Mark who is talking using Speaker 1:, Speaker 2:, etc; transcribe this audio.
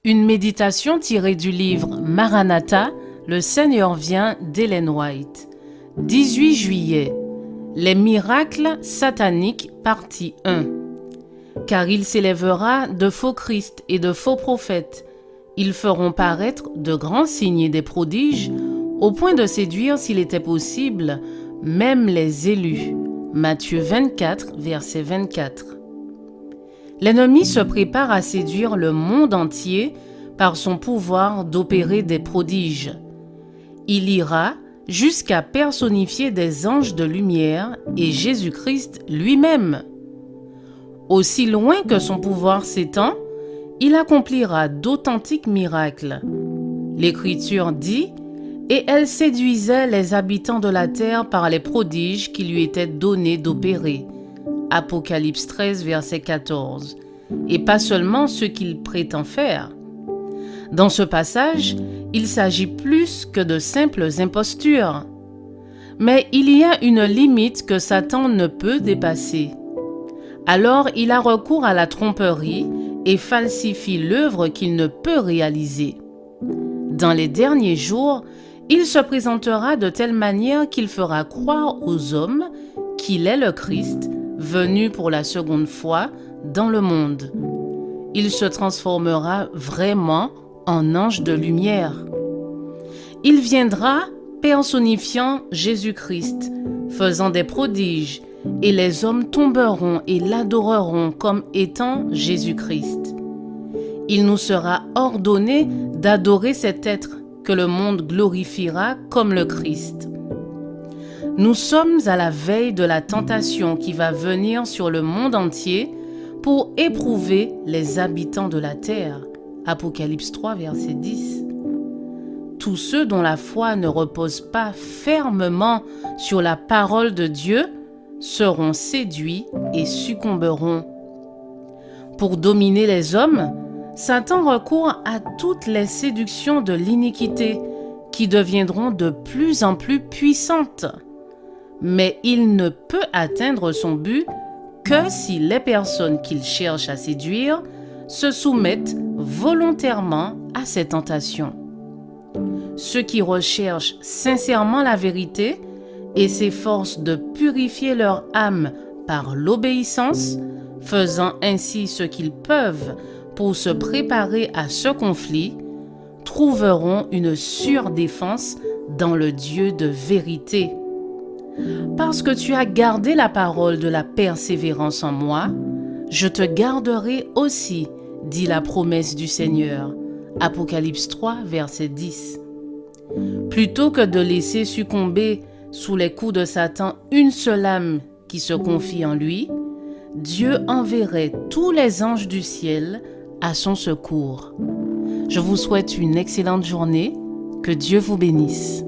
Speaker 1: Une méditation tirée du livre Maranatha, le Seigneur vient d'Ellen White. 18 juillet. Les miracles sataniques, partie 1. Car il s'élèvera de faux Christ et de faux prophètes. Ils feront paraître de grands signes et des prodiges, au point de séduire, s'il était possible, même les élus. Matthieu 24, verset 24. L'ennemi se prépare à séduire le monde entier par son pouvoir d'opérer des prodiges. Il ira jusqu'à personnifier des anges de lumière et Jésus-Christ lui-même. Aussi loin que son pouvoir s'étend, il accomplira d'authentiques miracles. L'Écriture dit « Et elle séduisait les habitants de la terre par les prodiges qui lui étaient donnés d'opérer ». Apocalypse 13, verset 14. Et pas seulement ce qu'il prétend faire. Dans ce passage, il s'agit plus que de simples impostures. Mais il y a une limite que Satan ne peut dépasser. Alors il a recours à la tromperie et falsifie l'œuvre qu'il ne peut réaliser. Dans les derniers jours, il se présentera de telle manière qu'il fera croire aux hommes qu'il est le Christ, venu pour la seconde fois dans le monde. Il se transformera vraiment en ange de lumière. Il viendra personnifiant Jésus-Christ, faisant des prodiges, et les hommes tomberont et l'adoreront comme étant Jésus-Christ. Il nous sera ordonné d'adorer cet être que le monde glorifiera comme le Christ. Nous sommes à la veille de la tentation qui va venir sur le monde entier pour éprouver les habitants de la terre. Apocalypse 3, verset 10. Tous ceux dont la foi ne repose pas fermement sur la parole de Dieu seront séduits et succomberont. Pour dominer les hommes, Satan recourt à toutes les séductions de l'iniquité qui deviendront de plus en plus puissantes. Mais il ne peut atteindre son but que si les personnes qu'il cherche à séduire se soumettent volontairement à ces tentations. Ceux qui recherchent sincèrement la vérité et s'efforcent de purifier leur âme par l'obéissance, faisant ainsi ce qu'ils peuvent pour se préparer à ce conflit, trouveront une sûre défense dans le Dieu de vérité. Parce que tu as gardé la parole de la persévérance en moi, je te garderai aussi, dit la promesse du Seigneur. Apocalypse 3, verset 10. Plutôt que de laisser succomber sous les coups de Satan une seule âme qui se confie en lui, Dieu enverrait tous les anges du ciel à son secours. Je vous souhaite une excellente journée. Que Dieu vous bénisse.